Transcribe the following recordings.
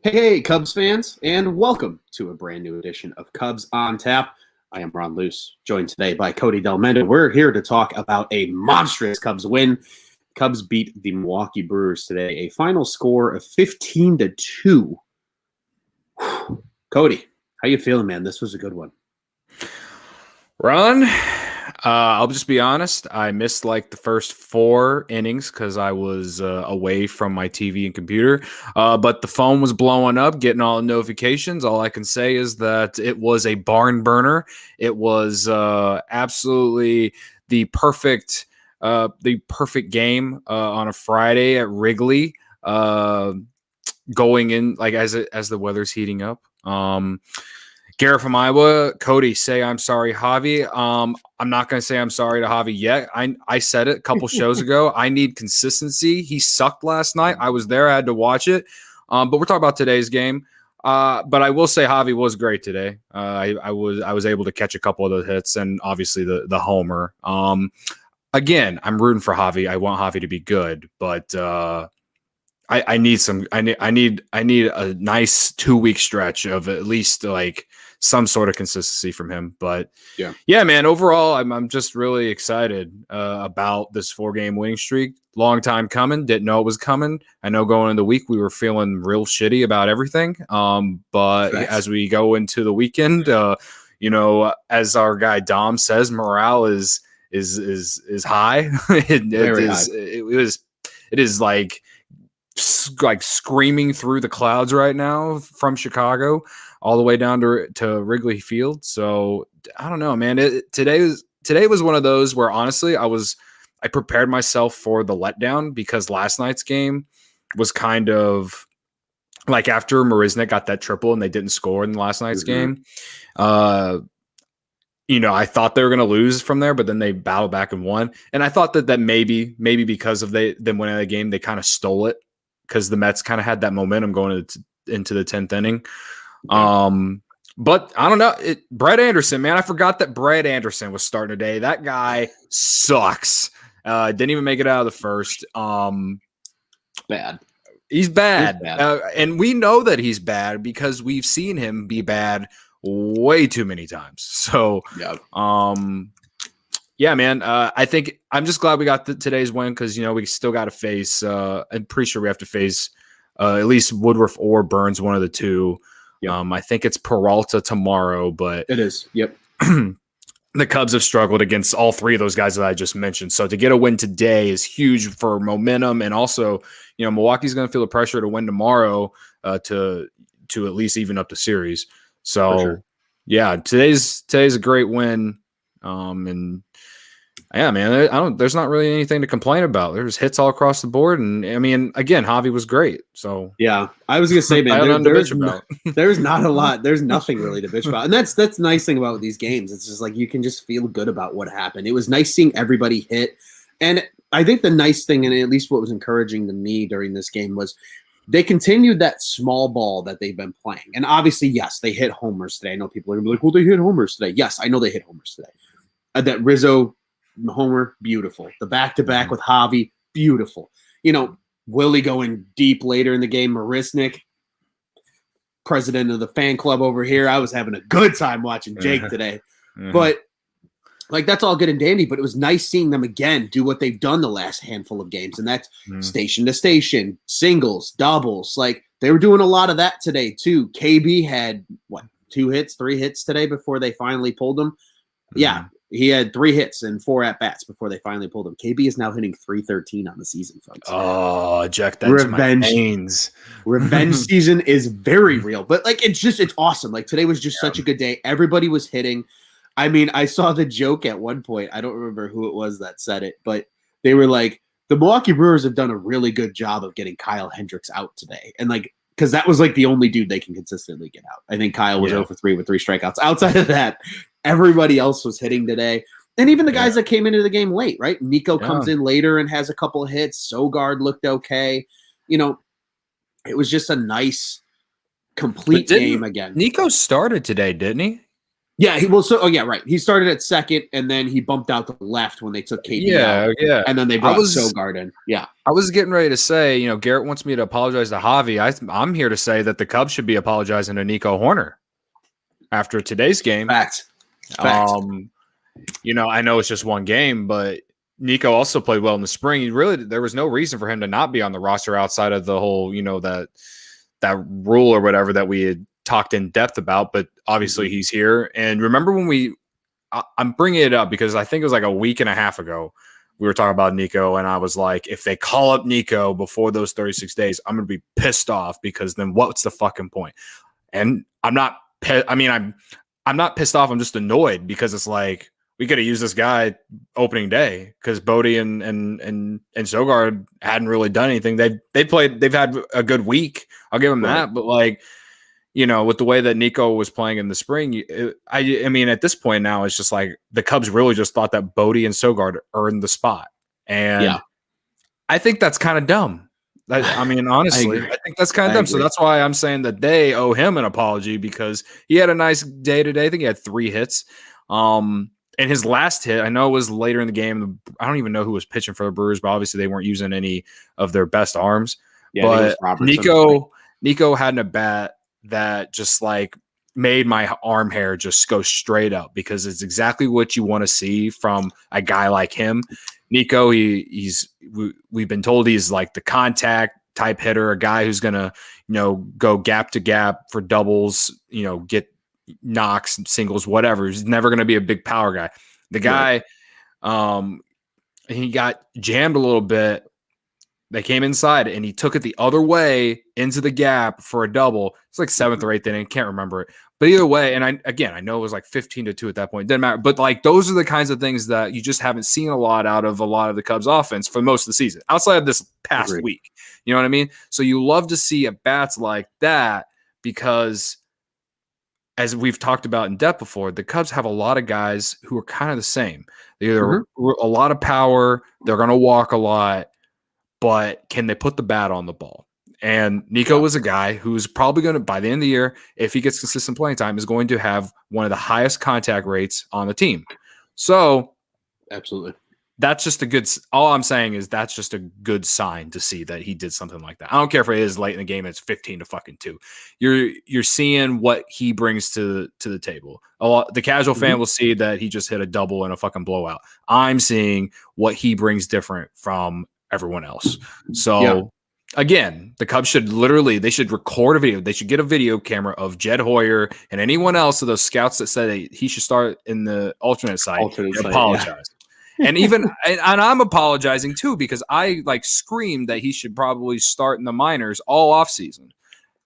Hey, Cubs fans, and welcome to a brand new edition of Cubs on Tap. I am Ron Luce, joined today by Cody Delmendo. We're here to talk about a monstrous Cubs win. Cubs beat the Milwaukee Brewers today, a final score of 15-2. Cody, how you feeling, man? This was a good one. Ron, I'll just be honest. I missed like the first 4 innings because I was away from my TV and computer. But the phone was blowing up, getting all the notifications. All I can say is that it was a barn burner. It was absolutely the perfect game on a Friday at Wrigley. Going in like as the weather's heating up. Garrett from Iowa, Cody, say I'm sorry, Javi. I'm not going to say I'm sorry to Javi yet. I said it a couple shows ago. I need consistency. He sucked last night. I was there. I had to watch it. But we're talking about today's game. But I will say Javi was great today. I was able to catch a couple of the hits and obviously the homer. Again, I'm rooting for Javi. I want Javi to be good, but I need a nice 2-week stretch of at least like some sort of consistency from him. But yeah, man, overall, I'm just really excited about this 4-game winning streak. Long time coming. Didn't know it was coming. I know going into the week, we were feeling real shitty about everything. But as we go into the weekend, as our guy Dom says, morale is high. It is like screaming through the clouds right now from Chicago all the way down to Wrigley Field. So I don't know, man. Today was one of those where honestly I prepared myself for the letdown because last night's game was kind of like after Marisnik got that triple and they didn't score in last night's game. I thought they were going to lose from there, but then they battled back and won. And I thought that maybe because of them winning the game, they kind of stole it because the Mets kind of had that momentum going into the 10th inning. But I don't know. Brett Anderson, man, I forgot that Brett Anderson was starting today. That guy sucks. Didn't even make it out of the first. Bad. He's bad. And we know that he's bad because we've seen him be bad way too many times. So, yeah, man. I think I'm just glad we got today's win because, we still got to face I'm pretty sure we have to face at least Woodruff or Burns, one of the two. I think it's Peralta tomorrow, but it is. Yep. The Cubs have struggled against all 3 of those guys that I just mentioned. So to get a win today is huge for momentum. And also, Milwaukee's going to feel the pressure to win tomorrow to at least even up the series. So, yeah, today's a great win. And yeah, man, there's not really anything to complain about. There's hits all across the board. And I mean, again, Javi was great. So yeah, I was going to say, man, there's not a lot. There's nothing really to bitch about. And that's the nice thing about these games. It's just like, you can just feel good about what happened. It was nice seeing everybody hit. And I think the nice thing, and at least what was encouraging to me during this game was they continued that small ball that they've been playing. And obviously, yes, they hit homers today. I know people are going to be like, well, they hit homers today. Yes, I know they hit homers today. That Rizzo homer, beautiful. The back-to-back with Javi, beautiful. Willie going deep later in the game. Marisnik, president of the fan club over here. I was having a good time watching Jake today. But, that's all good and dandy, but it was nice seeing them again do what they've done the last handful of games, and that's station to station, singles, doubles. They were doing a lot of that today, too. KB had, 3 hits today before they finally pulled him? Yeah. He had 3 hits and 4 at-bats before they finally pulled him. KB is now hitting .313 on the season, folks. Oh, Jack, that's my veins. Revenge season is very real. But, it's awesome. Today was just such a good day. Everybody was hitting. I mean, I saw the joke at one point. I don't remember who it was that said it, but they were like, the Milwaukee Brewers have done a really good job of getting Kyle Hendricks out today. And, because that was, the only dude they can consistently get out. I think Kyle was 0 for 3 with 3 strikeouts. Outside of that, everybody else was hitting today. And even the guys that came into the game late, right? Nico comes in later and has a couple of hits. Sogard looked okay. It was just a nice, complete game again. Nico started today, didn't he? Yeah, right. He started at second, and then he bumped out to left when they took KD out. Yeah. And then they brought Sogard in. Yeah. I was getting ready to say, Garrett wants me to apologize to Javi. I'm here to say that the Cubs should be apologizing to Nico Horner after today's game. Facts. I know it's just one game, but Nico also played well in the spring. There was no reason for him to not be on the roster outside of the whole, that rule or whatever that we had talked in depth about, but obviously he's here. And remember when I'm bringing it up because I think it was like a week and a half ago, we were talking about Nico, and I was like, if they call up Nico before those 36 days, I'm going to be pissed off because then what's the fucking point? And I'm not pissed off. I'm just annoyed because it's like, we could have used this guy opening day because Bodie and Sogard hadn't really done anything. They've had a good week. I'll give them that. But with the way that Nico was playing in the spring, I mean, at this point now, it's just like the Cubs really just thought that Bodie and Sogard earned the spot. And I think that's kind of dumb. Honestly, I think that's kind of dumb. So that's why I'm saying that they owe him an apology because he had a nice day today. I think he had 3 hits. And his last hit, I know it was later in the game. I don't even know who was pitching for the Brewers, but obviously they weren't using any of their best arms. Yeah, but Nico had a bat that just like made my arm hair just go straight up because it's exactly what you want to see from a guy like him. Nico, we've been told he's like the contact type hitter, a guy who's gonna go gap to gap for doubles, get knocks, singles, whatever. He's never going to be a big power guy. The guy, he got jammed a little bit. They came inside and he took it the other way into the gap for a double. It's like 7th or 8th inning. Can't remember it. But either way, and I know it was like 15-2 at that point. It didn't matter. But like those are the kinds of things that you just haven't seen a lot out of a lot of the Cubs offense for most of the season, outside of this past week. You know what I mean? So you love to see at bats like that because, as we've talked about in depth before, the Cubs have a lot of guys who are kind of the same. They're either a lot of power, they're going to walk a lot, but can they put the bat on the ball? And Nico was a guy who's probably going to, by the end of the year, if he gets consistent playing time, is going to have one of the highest contact rates on the team. So, absolutely. That's just all I'm saying is that's just a good sign to see that he did something like that. I don't care if it is late in the game, it's 15-2. You're seeing what he brings to the table. The casual fan will see that he just hit a double in a fucking blowout. I'm seeing what he brings different from everyone else. So again, the Cubs should record a video. They should get a video camera of Jed Hoyer and anyone else of those scouts that said he should start in the alternate site and apologize. Yeah. And I'm apologizing too because I screamed that he should probably start in the minors all off season,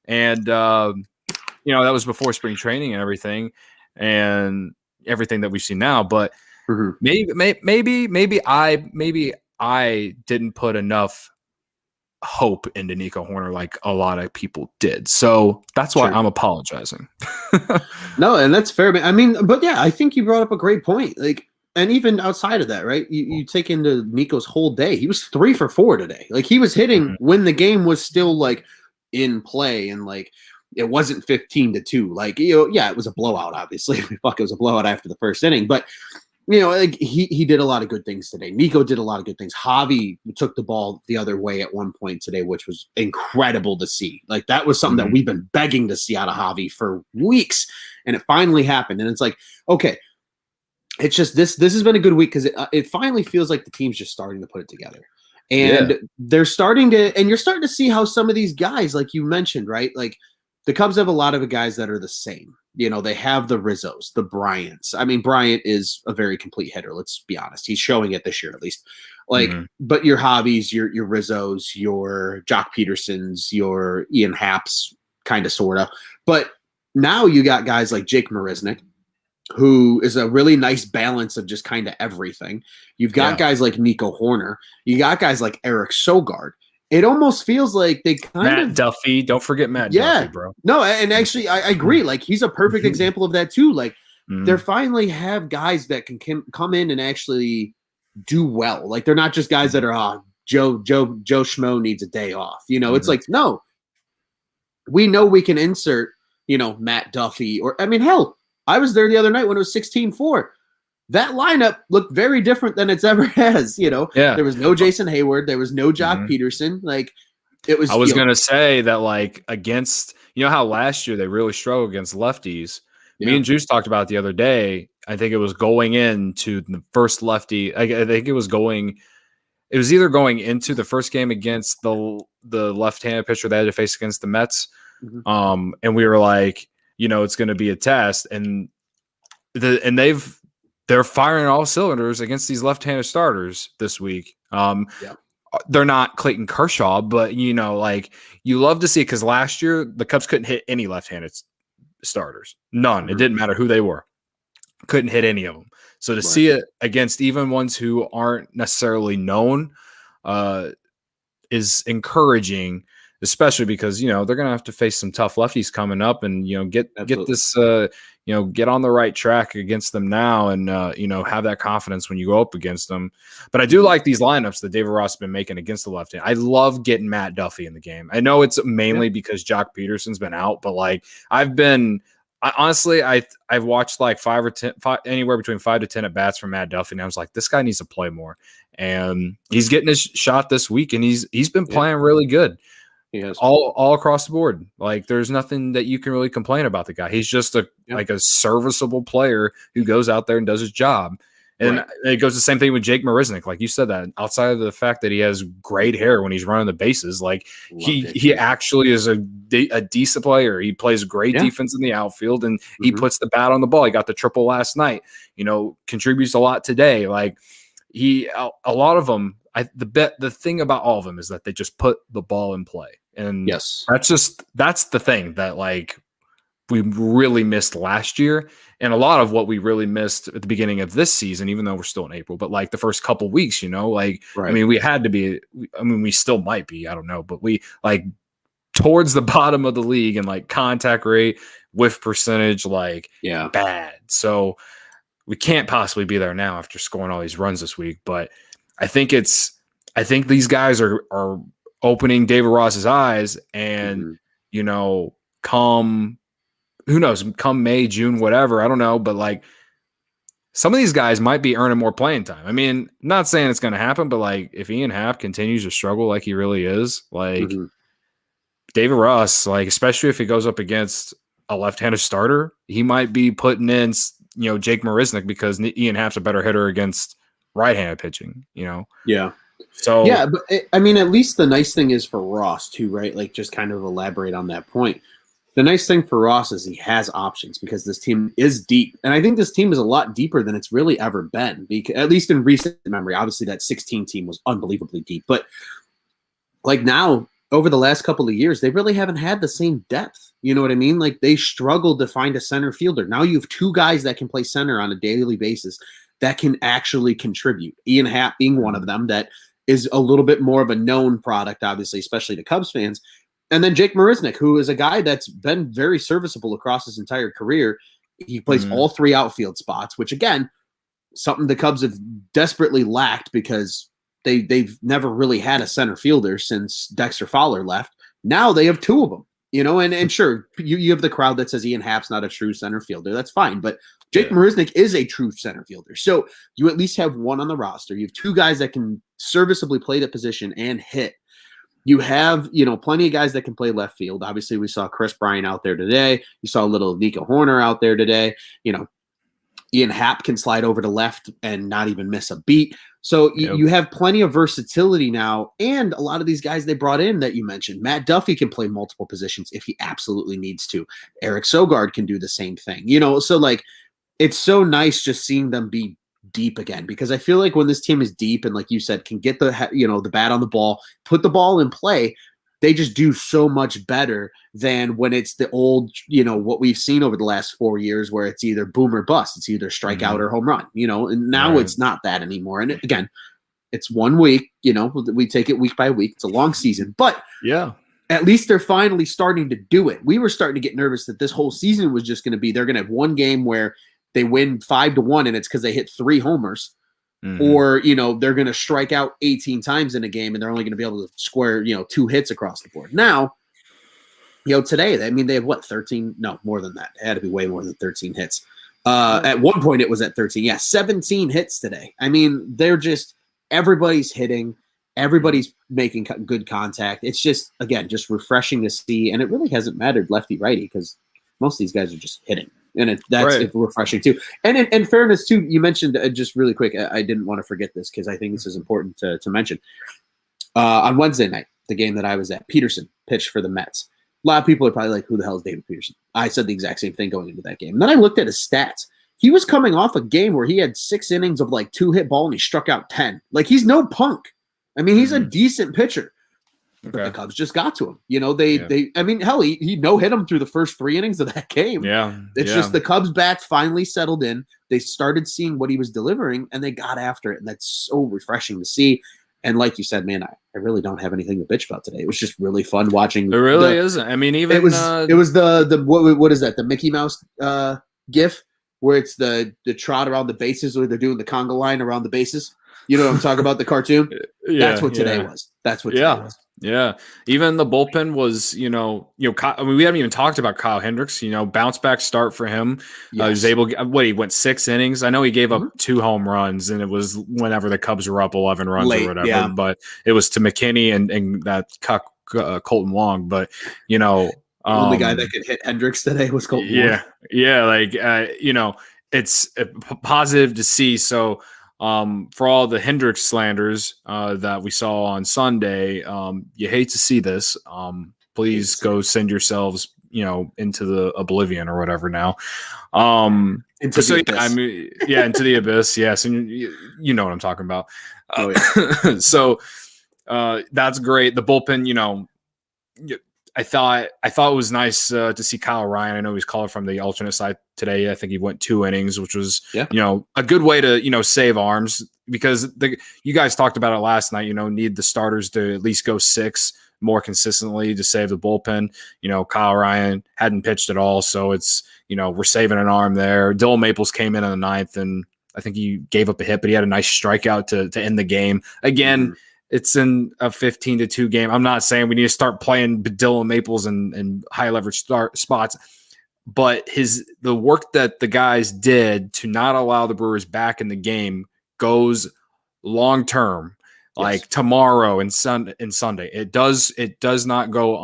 and that was before spring training and everything that we've seen now. But maybe I didn't put enough hope into Nico Horner like a lot of people did. So that's why I'm apologizing. No, and that's fair. I mean, but yeah, I think you brought up a great point. And even outside of that, right? You take into Nico's whole day. He was 3 for 4 today. He was hitting when the game was still in play and it wasn't 15-2. It was a blowout. Obviously, it was a blowout after the first inning. But he did a lot of good things today. Nico did a lot of good things. Javi took the ball the other way at one point today, which was incredible to see. That was something that we've been begging to see out of Javi for weeks, and it finally happened. And it's okay. It's just this has been a good week because it finally feels like the team's just starting to put it together. And they're starting to – and you're starting to see how some of these guys, like you mentioned, right? The Cubs have a lot of guys that are the same. They have the Rizzos, the Bryants. I mean, Bryant is a very complete hitter, let's be honest. He's showing it this year at least. But your Javis, your Rizzos, your Jock Petersons, your Ian Happs, kind of, sort of. But now you got guys like Jake Marisnick, who is a really nice balance of just kind of everything. You've got guys like Nico Horner. You got guys like Eric Sogard. It almost feels like they Matt Duffy. Don't forget Matt Duffy, bro. No, and actually, I agree. He's a perfect example of that too. They finally have guys that can come in and actually do well. They're not just guys that are, Joe Schmo needs a day off. It's no. We know we can insert, Matt Duffy or, hell, I was there the other night when it was 16-4. That lineup looked very different than it's ever has. There was no Jason Hayward. There was no Jock Peterson. Like, it was. I was going to say that, like, against, how last year they really struggled against lefties. Yeah. Me and Juice talked about it the other day. I think it was going into the first lefty. I think it was either going into the first game against the left-handed pitcher they had to face against the Mets. Mm-hmm. And we were like, it's going to be a test. And they're firing all cylinders against these left-handed starters this week. They're not Clayton Kershaw, but like, you love to see it, because last year the Cubs couldn't hit any left-handed starters. None. Mm-hmm. It didn't matter who they were. Couldn't hit any of them. So to see it against even ones who aren't necessarily known is encouraging, especially because, they're going to have to face some tough lefties coming up, and, get this, get on the right track against them now, and, have that confidence when you go up against them. But I do like these lineups that David Ross has been making against the left hand. I love getting Matt Duffy in the game. I know it's mainly because Jock Peterson's been out, but like, I've watched like 5 or 10, anywhere between 5 to 10 at bats from Matt Duffy, and I was like, this guy needs to play more. And he's getting his shot this week, and he's been playing really good. He has all across the board. Like, there's nothing that you can really complain about the guy. He's just like a serviceable player who goes out there and does his job. And it goes the same thing with Jake Marisnick. Like you said, that outside of the fact that he has great hair when he's running the bases, like he actually is a decent player. He plays great defense in the outfield, and he puts the bat on the ball. He got the triple last night, contributes a lot today. Like, a lot of them, the thing about all of them is that they just put the ball in play. And that's the thing that, like, we really missed last year, and a lot of what we really missed at the beginning of this season, even though we're still in April, but like the first couple weeks, I mean, we had to be, we still might be, I don't know, but we, like, towards the bottom of the league and like contact rate, whiff percentage, like bad. So we can't possibly be there now after scoring all these runs this week. But I think these guys are opening David Ross's eyes, and, come May, June, whatever, I don't know. But like, some of these guys might be earning more playing time. I mean, I'm not saying it's going to happen, but like, if Ian Happ continues to struggle like he really is, like David Ross, like, especially if he goes up against a left-handed starter, he might be putting in, Jake Marisnick, because Ian Happ's a better hitter against right-handed pitching, Yeah. So but I mean, at least the nice thing is for Ross too, right? Like, just kind of elaborate on that point. The nice thing for Ross is he has options, because this team is deep. And I think this team is a lot deeper than it's really ever been, because, at least in recent memory. Obviously, that 16 team was unbelievably deep. But like, now, over the last couple of years, they really haven't had the same depth. You know what I mean? Like, they struggled to find a center fielder. Now you have 2 guys that can play center on a daily basis that can actually contribute. Ian Happ being one of them, that is a little bit more of a known product, obviously, especially to Cubs fans. And then Jake Marisnick, who is a guy that's been very serviceable across his entire career. He plays all 3 outfield spots, which, again, something the Cubs have desperately lacked, because they've never really had a center fielder since Dexter Fowler left. Now they have 2 of them, and sure, you have the crowd that says Ian Happ's not a true center fielder. That's fine. But Jake Marisnick is a true center fielder. So you at least have 1 on the roster. You have 2 guys that can serviceably play the position and hit. You have, plenty of guys that can play left field. Obviously, we saw Chris Bryant out there today. You saw a little Nico Horner out there today. Ian Happ can slide over to left and not even miss a beat. So you have plenty of versatility now. And a lot of these guys they brought in that you mentioned, Matt Duffy can play multiple positions if he absolutely needs to. Eric Sogard can do the same thing. So like, it's so nice just seeing them be deep again, because I feel like when this team is deep and, like you said, can get the bat on the ball, put the ball in play, they just do so much better than when it's the old, what we've seen over the last 4 years, where it's either boom or bust. It's either strikeout or home run, and now it's not that anymore. And again, it's 1 week, we take it week by week. It's a long season, but at least they're finally starting to do it. We were starting to get nervous that this whole season was just going to be, they're going to have 1 game where they win 5-1 and it's because they hit 3 homers, or, they're going to strike out 18 times in a game and they're only going to be able to square, 2 hits across the board. Now, today, I mean, they had 13? No, more than that. It had to be way more than 13 hits. At one point, it was at 13. Yeah, 17 hits today. I mean, they're just everybody's hitting, everybody's making good contact. It's just, again, just refreshing to see. And it really hasn't mattered lefty righty because most of these guys are just hitting. And that's refreshing too. And in fairness too, you mentioned just really quick, I didn't want to forget this because I think this is important to mention. On Wednesday night, the game that I was at, Peterson pitched for the Mets. A lot of people are probably like, who the hell is David Peterson? I said the exact same thing going into that game. And then I looked at his stats. He was coming off a game where he had 6 innings of like 2-hit ball and he struck out 10. Like, he's no punk. I mean, he's a decent pitcher. But the Cubs just got to him. You know, I mean, hell, he no-hit him through the first 3 innings of that game. Yeah. It's just the Cubs bats finally settled in. They started seeing what he was delivering and they got after it. And that's so refreshing to see. And like you said, man, I really don't have anything to bitch about today. It was just really fun watching. It really isn't. I mean, even it was the what is that? The Mickey Mouse gif where it's the trot around the bases where they're doing the conga line around the bases. You know what I'm talking about? The cartoon. That's what today was. That's what today was. Yeah. Even the bullpen was, I mean, we haven't even talked about Kyle Hendricks, bounce back start for him. He was able, he went 6 innings. I know he gave up 2 home runs and it was whenever the Cubs were up 11 runs or whatever, but it was to McKinney and that Colton Wong. But, the only guy that could hit Hendricks today was Colton Wong. Yeah. It's positive to see. So, for all the Hendricks slanders that we saw on Sunday, you hate to see this. Please go send yourselves, into the oblivion or whatever now. Into the abyss. Yes, and you know what I'm talking about. So that's great. The bullpen, I thought it was nice to see Kyle Ryan. I know he's called from the alternate side today. I think he went 2 innings, which was, a good way to, save arms because you guys talked about it last night, need the starters to at least go 6 more consistently to save the bullpen. Kyle Ryan hadn't pitched at all. So it's, we're saving an arm there. Dylan Maples came in the 9th and I think he gave up a hit, but he had a nice strikeout to end the game. Again, it's in a 15-2 game. I'm not saying we need to start playing Dylan Maples and high leverage spots, but the work that the guys did to not allow the Brewers back in the game goes long term, like tomorrow and Sunday. It does not go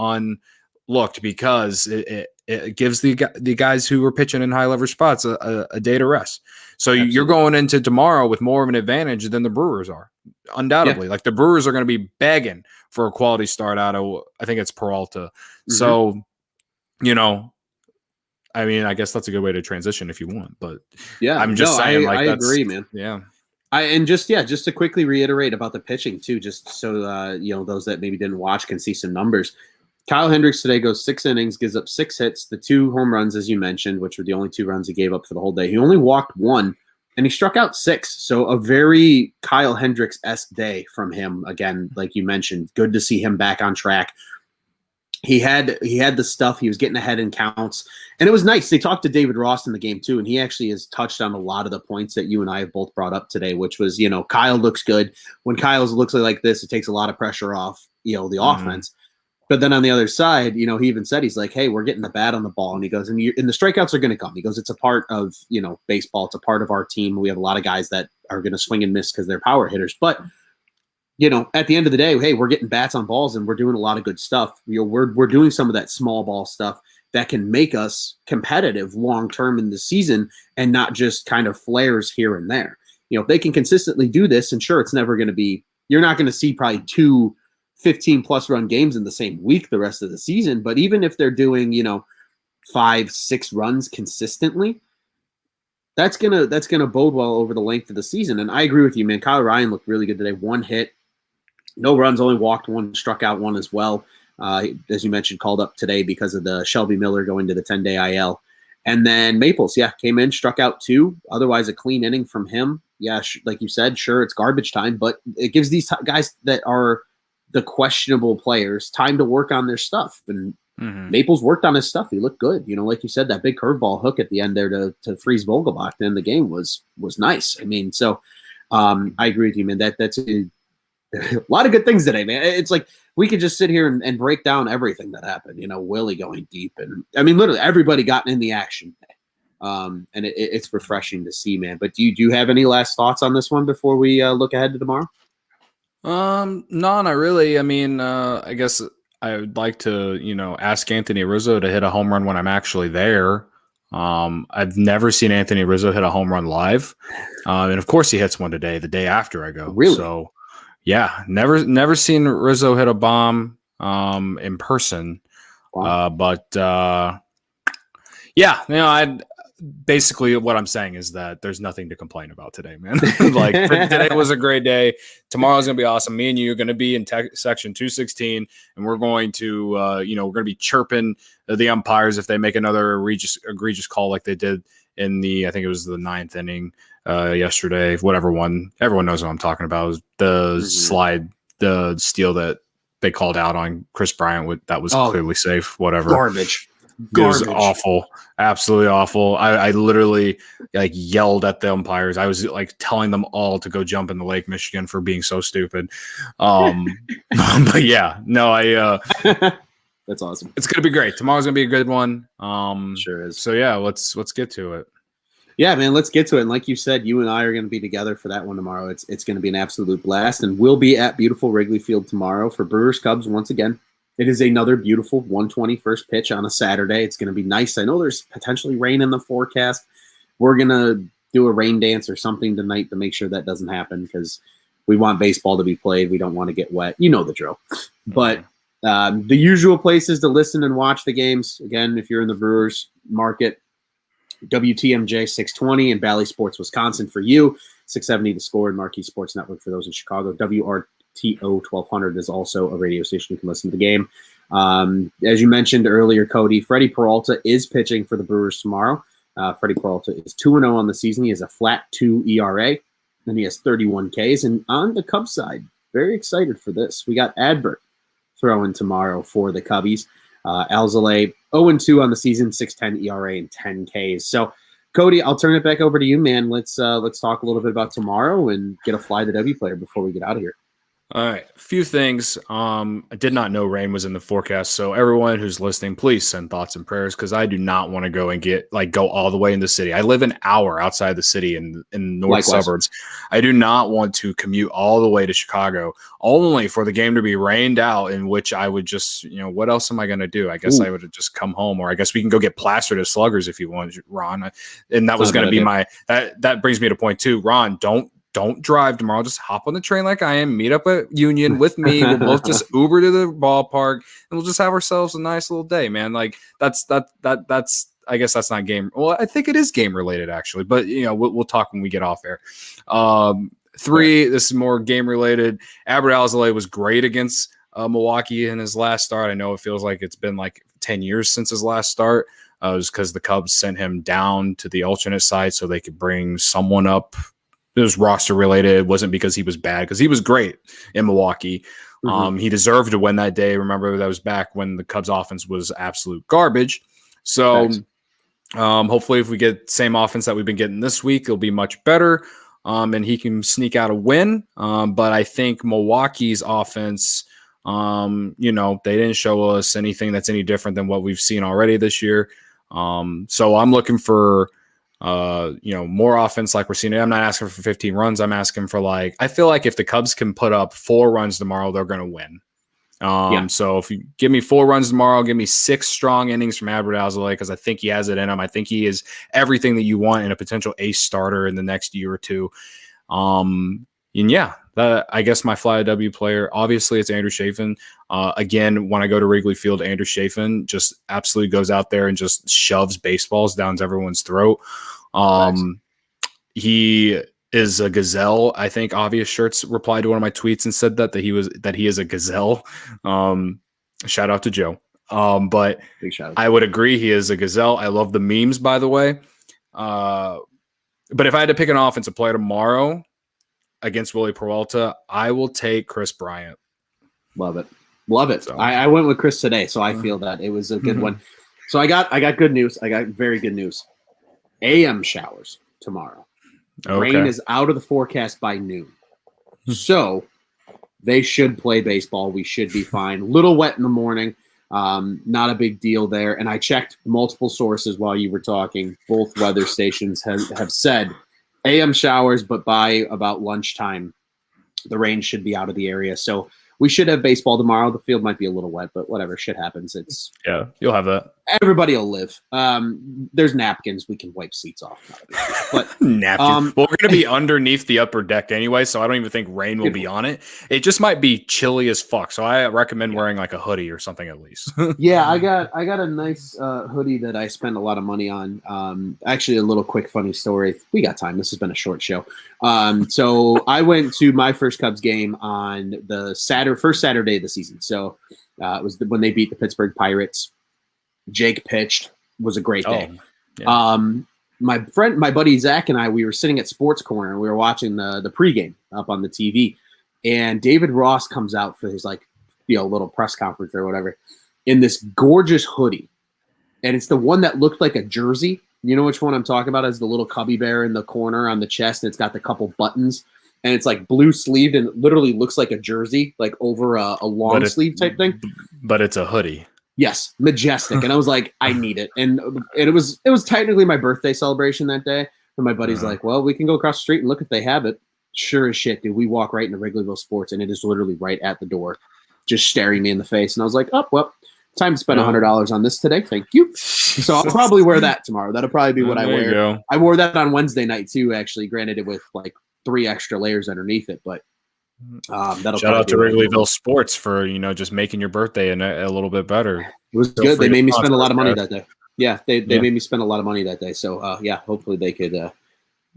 unlooked because it gives the guys who are pitching in high leverage spots a day to rest. So you're going into tomorrow with more of an advantage than the Brewers are. Undoubtedly, like the Brewers are going to be begging for a quality start out of, I think it's Peralta. So, I mean, I guess that's a good way to transition if you want, but I'm just saying, I agree, man. Yeah. Just to quickly reiterate about the pitching too, just so, those that maybe didn't watch can see some numbers. Kyle Hendricks today goes 6 innings, gives up 6 hits, the 2 home runs, as you mentioned, which were the only 2 runs he gave up for the whole day. He only walked 1. And he struck out 6. So a very Kyle Hendricks-esque day from him. Again, like you mentioned, good to see him back on track. He had the stuff. He was getting ahead in counts. And it was nice. They talked to David Ross in the game too, and he actually has touched on a lot of the points that you and I have both brought up today, which was, Kyle looks good. When Kyle looks like this, it takes a lot of pressure off, the offense. But then on the other side, he even said, he's like, hey, we're getting the bat on the ball. And he goes, and the strikeouts are going to come. He goes, it's a part of, baseball. It's a part of our team. We have a lot of guys that are going to swing and miss because they're power hitters. But, at the end of the day, hey, we're getting bats on balls and we're doing a lot of good stuff. We're doing some of that small ball stuff that can make us competitive long-term in the season and not just kind of flares here and there. If they can consistently do this, and sure, it's never going to be, you're not going to see probably 2 15-plus run games in the same week the rest of the season. But even if they're doing, 5-6 runs consistently, that's gonna bode well over the length of the season. And I agree with you, man. Kyle Ryan looked really good today. 1 hit, no runs, only walked 1, struck out 1 as well. As you mentioned, called up today because of the Shelby Miller going to the 10-day IL. And then Maples, came in, struck out 2. Otherwise, a clean inning from him. Like you said, sure, it's garbage time, but it gives these guys that are the questionable players time to work on their stuff. And Maples worked on his stuff. He looked good. Like you said, that big curveball hook at the end there to freeze Vogelbach to end the game was nice. I mean, so I agree with you, man. That's a lot of good things today, man. It's like we could just sit here and break down everything that happened. Willie going deep. And I mean, literally everybody got in the action. And it's refreshing to see, man. But do you have any last thoughts on this one before we look ahead to tomorrow? No, not really. I mean, I guess I would like to, ask Anthony Rizzo to hit a home run when I'm actually there. I've never seen Anthony Rizzo hit a home run live. And of course he hits one today, the day after I go. Really? So yeah, never seen Rizzo hit a bomb, in person. Wow. Yeah, basically what I'm saying is that there's nothing to complain about today, man. Like today was a great day. Tomorrow's going to be awesome. Me and you are going to be in section 216 and we're going to, we're going to be chirping the umpires if they make another egregious call like they did in I think it was the 9th inning yesterday, whatever one. Everyone knows what I'm talking about. It was the steal that they called out on Chris Bryant that was clearly safe, whatever. Garbage. It was awful, absolutely awful. I literally yelled at the umpires. I was telling them all to go jump in the Lake Michigan for being so stupid. But yeah, no, that's awesome. It's gonna be great. Tomorrow's gonna be a good one. Sure is. So yeah, let's get to it. Yeah, man, let's get to it. And like you said, you and I are going to be together for that one tomorrow. It's going to be an absolute blast, and we'll be at beautiful Wrigley Field tomorrow for Brewers Cubs once again. It is another beautiful 120 first pitch on a Saturday. It's going to be nice. I know there's potentially rain in the forecast. We're going to do a rain dance or something tonight to make sure that doesn't happen because we want baseball to be played. We don't want to get wet. You know the drill. But the usual places to listen and watch the games, again, if you're in the Brewers market, WTMJ 620 in Valley Sports, Wisconsin for you, 670 The Score and Marquee Sports Network for those in Chicago. WRTO 1200 is also a radio station you can listen to the game. As you mentioned earlier, Cody, Freddie Peralta is pitching for the Brewers tomorrow. Freddie Peralta is 2-0 on the season. He has a flat 2 ERA, and he has 31 Ks. And on the Cubs side, very excited for this. We got Adbert throwing tomorrow for the Cubbies. Alzolay 0-2 on the season, 6.10 ERA and 10 Ks. So, Cody, I'll turn it back over to you, man. Let's talk a little bit about tomorrow and get a fly the W player before we get out of here. All right, a few things. I did not know rain was in the forecast, so everyone who's listening, please send thoughts and prayers because I do not want to go and go all the way in the city. I live an hour outside the city in north suburbs. I do not want to commute all the way to Chicago only for the game to be rained out, in which I would just, what else am I going to do? I guess I would have just come home, or I guess we can go get plastered as sluggers if you want, Ron. And that was going to be that brings me to point 2. Ron, don't drive tomorrow. Just hop on the train like I am. Meet up at Union with me. We'll both just Uber to the ballpark, and we'll just have ourselves a nice little day, man. That's. I guess that's not game. Well, I think it is game related actually, but we'll talk when we get off air. 3. This is more game related. Albert Alzolay was great against Milwaukee in his last start. I know it feels like it's been 10 years since his last start. It was because the Cubs sent him down to the alternate side so they could bring someone up. It was roster related. It wasn't because he was bad, because he was great in Milwaukee. Mm-hmm. He deserved to win that day. Remember, that was back when the Cubs offense was absolute garbage. So hopefully if we get the same offense that we've been getting this week, it'll be much better. And he can sneak out a win. But I think Milwaukee's offense, they didn't show us anything that's any different than what we've seen already this year. So I'm looking for more offense like we're seeing. I'm not asking for 15 runs. I'm asking for I feel like if the Cubs can put up 4 runs tomorrow, they're going to win. So if you give me 4 runs tomorrow, give me 6 strong innings from Albert Alzolay, because I think he has it in him. I think he is everything that you want in a potential ace starter in the next year or two. I guess my fly W player, obviously it's Andrew Chafin. Again, when I go to Wrigley Field, Andrew Chafin just absolutely goes out there and just shoves baseballs down everyone's throat. He is a gazelle. I think Obvious Shirts replied to one of my tweets and said that he is a gazelle. Shout out to Joe. But big shout out. I would agree he is a gazelle. I love the memes, by the way. But if I had to pick an offensive player tomorrow against Willie Peralta, I will take Chris Bryant. Love it. So. I went with Chris today, so I feel that it was a good one. So I got good news. I got very good news. AM showers tomorrow. Okay. Rain is out of the forecast by noon. So they should play baseball. We should be fine. Little wet in the morning. Not a big deal there. And I checked multiple sources while you were talking. Both weather stations have said AM showers, but by about lunchtime, the rain should be out of the area. So we should have baseball tomorrow. The field might be a little wet, but whatever, shit happens. You'll have that. Everybody will live. There's napkins. We can wipe seats off. But napkins. Well, we're going to be underneath the upper deck anyway, so I don't even think rain will be on it. It just might be chilly as fuck. So I recommend wearing like a hoodie or something at least. Yeah, I got a nice hoodie that I spend a lot of money on. Actually, a little quick funny story. We got time. This has been a short show. So I went to my first Cubs game on the first Saturday of the season. So it was when they beat the Pittsburgh Pirates. Jake pitched. Was a great day. Yeah. My buddy Zach and I, we were sitting at Sports Corner and we were watching the pregame up on the TV, and David Ross comes out for his little press conference or whatever in this gorgeous hoodie, and it's the one that looked like a jersey. You know which one I'm talking about? Is the little cubby bear in the corner on the chest, and it's got the couple buttons, and it's like blue sleeved and it literally looks like a jersey, like over a long sleeve type thing. But it's a hoodie. Yes, majestic. And I was like, I need it. And it was technically my birthday celebration that day. And my buddy's like, well, we can go across the street and look if they have it. Sure as shit, dude. We walk right into Wrigleyville Sports, and it is literally right at the door, just staring me in the face. And I was like, oh, well, time to spend $100 on this today. Thank you. So I'll probably wear that tomorrow. That'll probably be what I wear. I wore that on Wednesday night too, actually. Granted, it with like 3 extra layers underneath it, but that'll shout out to Wrigleyville Sports for just making your birthday a little bit better. It was good. They made me spend a lot of money that day. Yeah, they made me spend a lot of money that day. So hopefully they could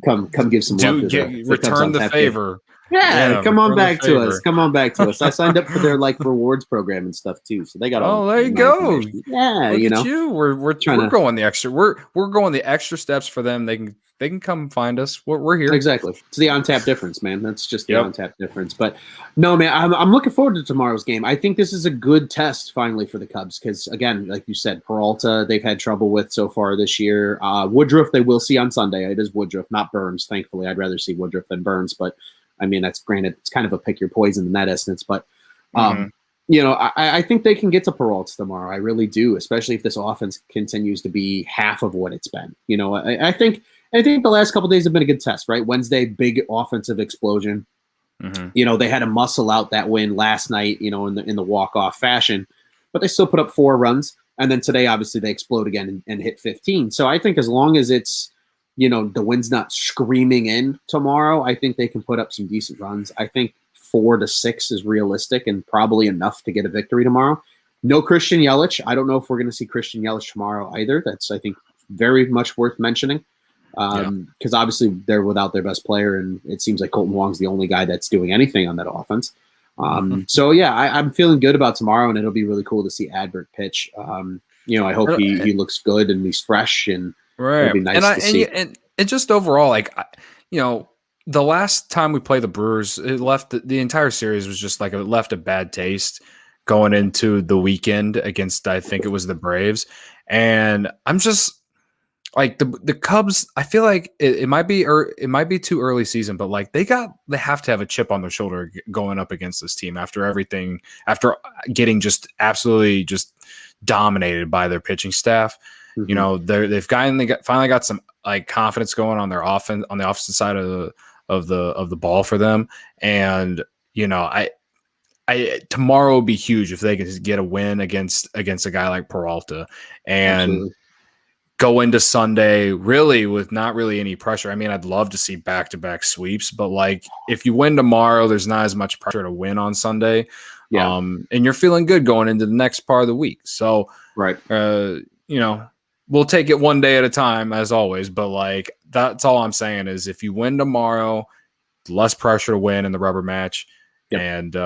come give some love. Return the favor. Yeah, come on back to us. Come on back to us. I signed up for their rewards program and stuff too. So they got all. Oh, there you go. Yeah, Look at you. We're going the extra. We're going the extra steps for them. They can come find us. We're here. Exactly. It's the on-tap difference, man. That's just the on-tap difference. But no, man, I'm looking forward to tomorrow's game. I think this is a good test finally for the Cubs because, again, like you said, Peralta they've had trouble with so far this year. Woodruff they will see on Sunday. It is Woodruff, not Burns. Thankfully, I'd rather see Woodruff than Burns. But I mean, that's granted. It's kind of a pick your poison in that instance. But I think they can get to Peralta tomorrow. I really do, especially if this offense continues to be half of what it's been. I think the last couple of days have been a good test, right? Wednesday, big offensive explosion. Mm-hmm. They had to muscle out that win last night, in the walk-off fashion, but they still put up 4 runs. And then today, obviously, they explode again and hit 15. So I think as long as it's, the wind's not screaming in tomorrow, I think they can put up some decent runs. I think 4 to 6 is realistic and probably enough to get a victory tomorrow. No Christian Yelich. I don't know if we're going to see Christian Yelich tomorrow either. That's, I think, very much worth mentioning. Because obviously they're without their best player, and it seems like Colton Wong's the only guy that's doing anything on that offense. So yeah, I'm feeling good about tomorrow, and it'll be really cool to see Adbert pitch. I hope he looks good and he's fresh, and it'll be nice to see. And just overall, the last time we played the Brewers, it left the entire series was just it left a bad taste going into the weekend against, I think it was the Braves, and I'm just. The Cubs, I feel like it might be too early season, but they have to have a chip on their shoulder going up against this team after getting just absolutely just dominated by their pitching staff. Mm-hmm. They've finally got some confidence going on their offense on the offensive side of the ball for them, and tomorrow will be huge if they can get a win against a guy like Peralta and. Absolutely. Go into Sunday really with not really any pressure. I mean, I'd love to see back-to-back sweeps, but if you win tomorrow, there's not as much pressure to win on Sunday. Yeah. And you're feeling good going into the next part of the week. So, right. We'll take it one day at a time as always, but that's all I'm saying is if you win tomorrow, less pressure to win in the rubber match. Yep. And,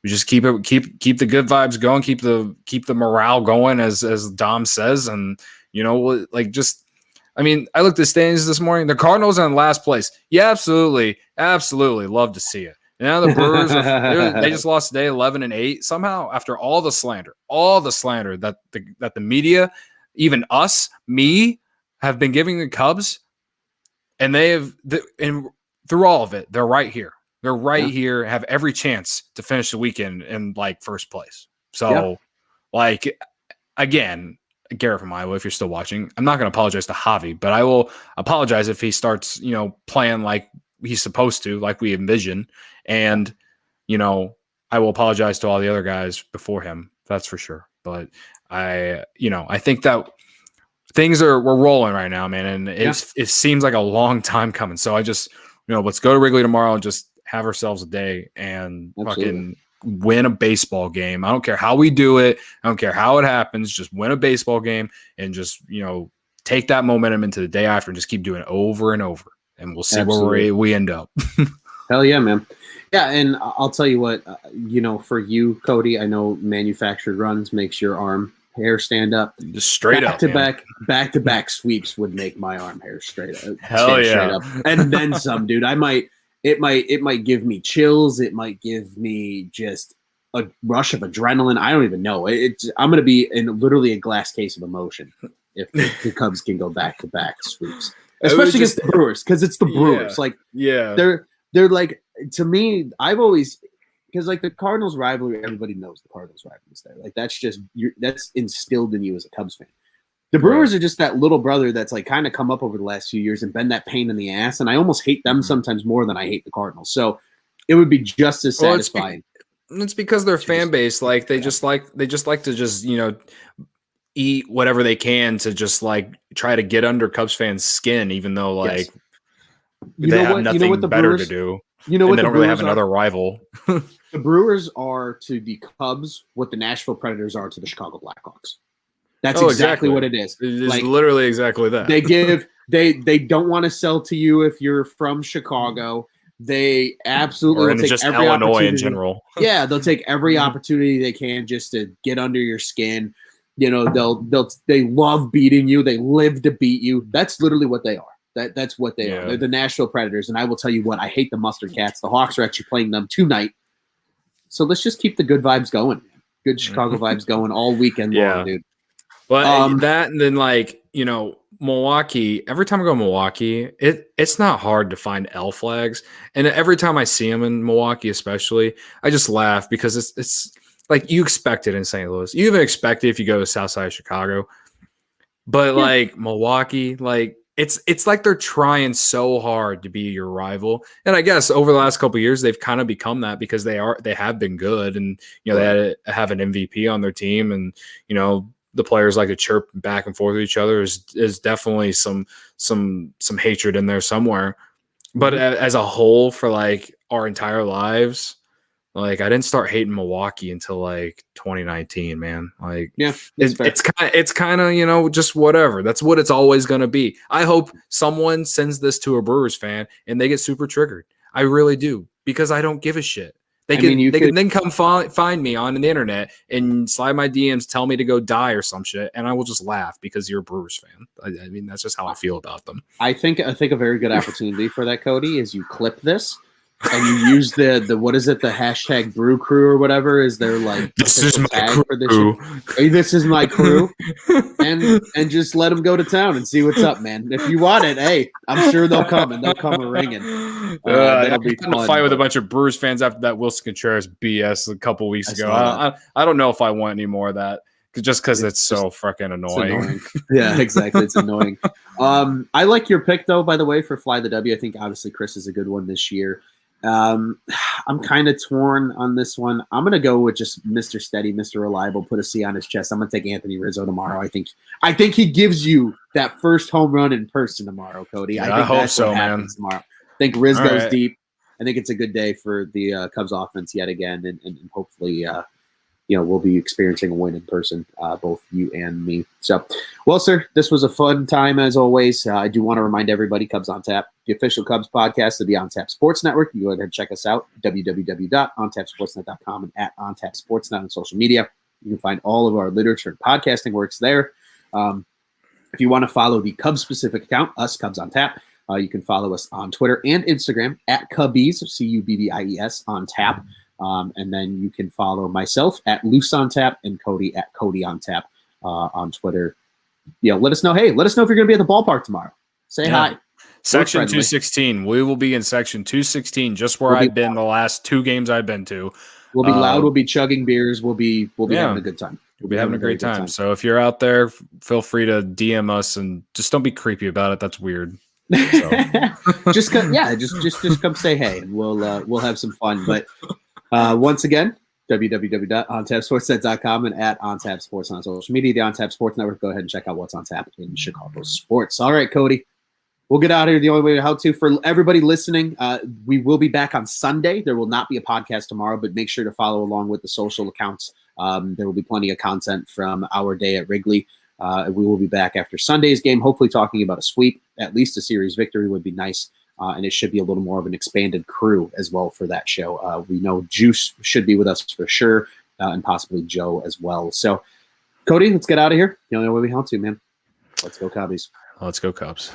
we just keep the good vibes going, keep the morale going, as Dom says, and I looked at the standings this morning. The Cardinals are in last place. Yeah, absolutely, love to see it. Now the Brewers they just lost today, 11-8. Somehow, after all the slander that the media, even me, have been giving the Cubs, and and through all of it, they're right here. They're right here, have every chance to finish the weekend in first place. So Like, again, Garrett from Iowa, if you're still watching, I'm not going to apologize to Javi, but I will apologize if he starts, playing like he's supposed to, like we envision. And, I will apologize to all the other guys before him. That's for sure. But I think that we're rolling right now, man. And it seems like a long time coming. So I just, let's go to Wrigley tomorrow and just have ourselves a day and fucking win a baseball game. I don't care how we do it. I don't care how it happens. Just win a baseball game and just, take that momentum into the day after and just keep doing it over and over. And we'll see where we end up. Hell yeah, man. Yeah, and I'll tell you what, for you, Cody, I know manufactured runs makes your arm hair stand up. Just straight up. Back to back sweeps would make my arm hair straight up. Hell yeah. Straight up. And then some, dude. It might give me chills. It might give me just a rush of adrenaline. I don't even know. I'm gonna be in literally a glass case of emotion if the Cubs can go back to back sweeps. Especially against the Brewers, because it's the Brewers. They're like, to me, I've always, because like the Cardinals rivalry, everybody knows the Cardinals rivalry is there. Like that's instilled in you as a Cubs fan. The Brewers are just that little brother that's like kind of come up over the last few years and been that pain in the ass, and I almost hate them sometimes more than I hate the Cardinals. So it would be just as satisfying. It's because their fan base, like they just like to just eat whatever they can to just like try to get under Cubs fans' skin, even though like they have nothing better to do. They don't really have another rival. The Brewers are to the Cubs what the Nashville Predators are to the Chicago Blackhawks. That's exactly what it is. It is literally exactly that. They don't want to sell to you if you're from Chicago. They absolutely will take just every Illinois in general. Yeah, they'll take every opportunity they can just to get under your skin. They love beating you. They live to beat you. That's literally what they are. That's what they are. They're the Nashville Predators. And I will tell you what, I hate the Mustard Cats. The Hawks are actually playing them tonight. So let's just keep the good vibes going. Good Chicago vibes going all weekend long, dude. But that, and then Milwaukee, every time I go to Milwaukee, it's not hard to find L flags. And every time I see them in Milwaukee, especially, I just laugh because it's like you expect it in St. Louis. You even expect it if you go to South Side of Chicago. But like Milwaukee, like it's like they're trying so hard to be your rival. And I guess over the last couple of years, they've kind of become that because they have been good, and they have an MVP on their team, and the players like to chirp back and forth with each other. Is definitely some hatred in there somewhere. But as a whole, for like our entire lives, like I didn't start hating Milwaukee until like 2019, man. Like it's kind of just whatever. That's what it's always going to be. I hope someone sends this to a Brewers fan and they get super triggered. I really do, because I don't give a shit. They can then come find me on the internet and slide my DMs, tell me to go die or some shit, and I will just laugh because you're a Brewers fan. I mean, that's just how I feel about them. I think a very good opportunity for that, Cody, is you clip this and you use the what is it, the hashtag Brew Crew or whatever? Is there like this is my crew? This is my crew, and just let them go to town and see what's up, man. If you want it, hey, I'm sure they'll come and they'll come a ringing. That'll be fun. Fight with a bunch of Brewers fans after that Wilson Contreras BS a couple weeks ago. I don't know if I want any more of that, just because it's so freaking annoying. Yeah, exactly. It's annoying. I like your pick though, by the way, for Fly the W. I think obviously Chris is a good one this year. I'm kind of torn on this one. I'm going to go with just Mr. Steady, Mr. Reliable, put a C on his chest. I'm going to take Anthony Rizzo tomorrow. I think he gives you that first home run in person tomorrow, Cody. Yeah, I hope so, man. Tomorrow. I think Riz goes deep. I think it's a good day for the Cubs offense yet again, and hopefully we'll be experiencing a win in person, both you and me. So, well, sir, this was a fun time as always. I do want to remind everybody, Cubs on Tap, the official Cubs podcast of the On Tap Sports Network. You go ahead and check us out, www.ontapsportsnet.com and at ontapsportsnet on social media. You can find all of our literature and podcasting works there. If you want to follow the Cubs-specific account, us, Cubs on Tap, you can follow us on Twitter and Instagram at Cubbies, Cubbies, on Tap. And then you can follow myself at Loose on Tap and Cody at Cody on Tap on Twitter. Let us know. Hey, let us know if you're going to be at the ballpark tomorrow. Say hi. Section 216. We will be in section 216, just where I've been the last two games I've been to. We'll be loud. We'll be chugging beers. We'll be having a good time. We'll be having a great time. So if you're out there, feel free to DM us and just don't be creepy about it. That's weird. So. just come say hey, and we'll have some fun. But once again, www.ontapsportsnet.com and at OnTap Sports on social media, the OnTap Sports Network. Go ahead and check out what's on tap in Chicago sports. All right, Cody, we'll get out of here the only way to for everybody listening. We will be back on Sunday. There will not be a podcast tomorrow, but make sure to follow along with the social accounts. There will be plenty of content from our day at Wrigley. We will be back after Sunday's game, hopefully talking about a sweep. At least a series victory would be nice. And it should be a little more of an expanded crew as well for that show. We know Juice should be with us for sure, and possibly Joe as well. So, Cody, let's get out of here. The only way we have to, man. Let's go Cubbies. Let's go Cubs.